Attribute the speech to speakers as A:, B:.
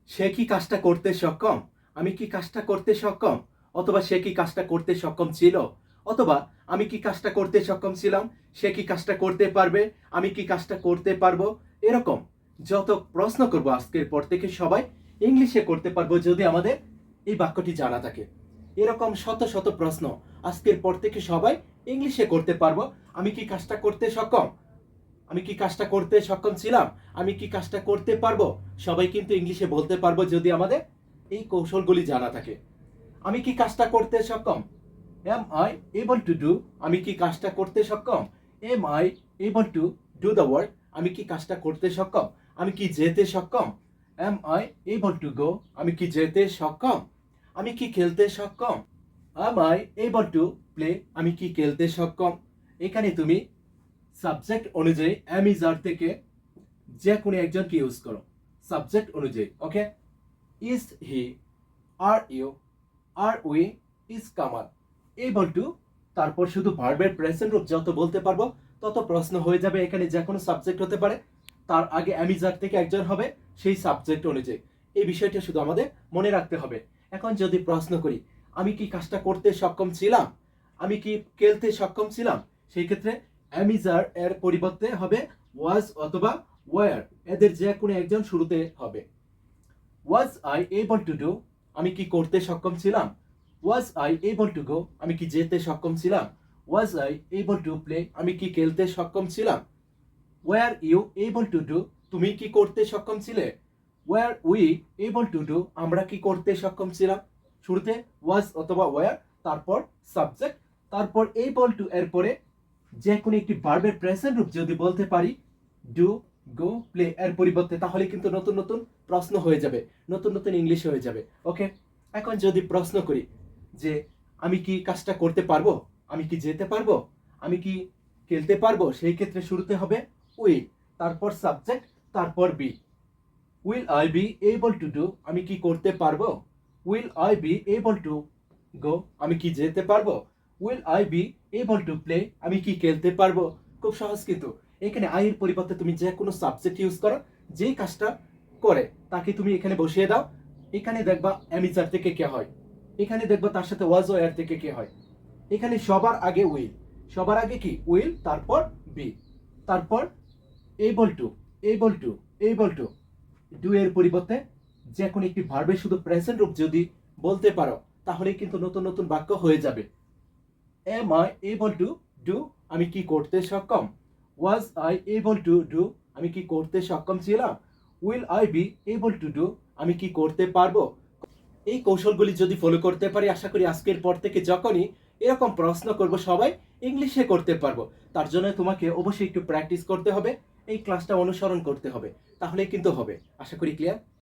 A: সে কি কাজটা করতে সক্ষম? আমি কি কাজটা করতে সক্ষম? অথবা সে কি কাজটা করতে সক্ষম ছিল? অথবা আমি কি কাজটা করতে সক্ষম ছিলাম? সে কি কাজটা করতে পারবে? আমি কি কাজটা করতে পারবো? এরকম যত প্রশ্ন করব আজকের পর থেকে সবাই ইংলিশে করতে পারবো যদি আমাদের এই বাক্যটি জানা থাকে। এরকম শত শত প্রশ্ন আজকের পর থেকে সবাই ইংলিশে করতে পারবো। আমি কি কাজটা করতে সক্ষম? আমি কি কাজটা করতে সক্ষম ছিলাম? আমি কি কাজটা করতে পারবো? সবাই কিন্তু ইংলিশে বলতে পারবো যদি আমাদের এই কৌশলগুলি জানা থাকে। আমি কি কাজটা করতে সক্ষম? Am I able to do? আমি কি কাজটা করতে সক্ষম? Am I able to do the work? আমি কি কাজটা করতে সক্ষম? আমি কি যেতে সক্ষম? Am I able to go? আমি কি যেতে সক্ষম? আমি কি খেলতে সক্ষম? Am I able to play? আমি কি খেলতে সক্ষম? এখানে তুমি সাবজেক্ট অনুযায়ী am is are থেকে যে কোনো একজনকে ইউজ করো সাবজেক্ট অনুযায়ী। Okay, is he, are you, are we, is Kamal, able to, তারপর শুধু ভার্বের প্রেজেন্ট রূপ যত বলতে পারবো তত প্রশ্ন হয়ে যাবে। এখানে যে কোনো সাবজেক্ট হতে পারে, তার আগে অ্যামিজার থেকে একজন হবে সেই সাবজেক্ট অনুযায়ী। এই বিষয়টা শুধু আমাদের মনে রাখতে হবে। এখন যদি প্রশ্ন করি আমি কি কাজটা করতে সক্ষম ছিলাম, আমি কি খেলতে সক্ষম ছিলাম, সেই ক্ষেত্রে অ্যামিজার এর পরিবর্তে হবে ওয়াজ অথবা ওয়ার, এদের যে কোনো একজন শুরুতে হবে। Was I able to do, আমি কি করতে সক্ষম ছিলাম? Was I able to go, আমি কি যেতে সক্ষম ছিলাম? Was I able to play, আমি কি খেলতে সক্ষম ছিলাম? Were you able to do, তুমি কি করতে সক্ষম ছিলে? Were we able to do, আমরা কি করতে সক্ষম ছিলাম? শুরুতে ওয়াজ অথবা ওয়ার, তারপর সাবজেক্ট, তারপর এবল টু এর পরে যে কোনো একটি ভার্বের প্রেজেন্ট রূপ যদি বলতে পারি ডু, গো, প্লে এর পরিবর্তে, তাহলে কিন্তু নতুন নতুন প্রশ্ন হয়ে যাবে, নতুন নতুন ইংলিশ হয়ে যাবে। ওকে, এখন যদি প্রশ্ন করি যে আমি কি কাজটা করতে পারবো, আমি কি যেতে পারবো, আমি কি খেলতে পারবো, সেই ক্ষেত্রে শুরুতে হবে উইল, তারপর সাবজেক্ট, তারপর be. Will I be able to do, আমি কি করতে পারবো? Will I be able to go, আমি কি যেতে পারবো? Will I be able to play, আমি কি খেলতে পারবো? খুব সহজ কিন্তু। এখানে আই এর পরিবর্তে তুমি যে কোনো সাবজেক্ট ইউজ করো, যেই কাজটা করে তাকে তুমি এখানে বসিয়ে দাও। এখানে দেখবা অ্যামিজার থেকে কে হয়, এখানে দেখবা তার সাথে ওয়াজ ও এর থেকে কে হয়। এখানে সবার আগে উইল, সবার আগে কি উইল, তারপর বি, তারপর able to, able to, able to. Do এর পরিবর্তে যে কোনো একটি ভার্বের শুধু প্রেজেন্ট রূপ যদি বলতে পারো, তাহলে কিন্তু নতুন নতুন বাক্য হয়ে যাবে। Am I able to do, আমি কি করতে সক্ষম? Was I able to do, আমি কি করতে সক্ষম ছিলাম? Will I be able to do, আমি কি করতে পারবো? এই কৌশলগুলি যদি ফলো করতে পারি, আশা করি আজকের পর থেকে যখনই এরকম প্রশ্ন করব সবাই ইংলিশে করতে পারবো। তার জন্য তোমাকে অবশ্যই একটু প্র্যাকটিস করতে হবে, এই ক্লাসটা অনুসরণ করতে হবে, তাহলে কিন্তু হবে। আশা করি ক্লিয়ার।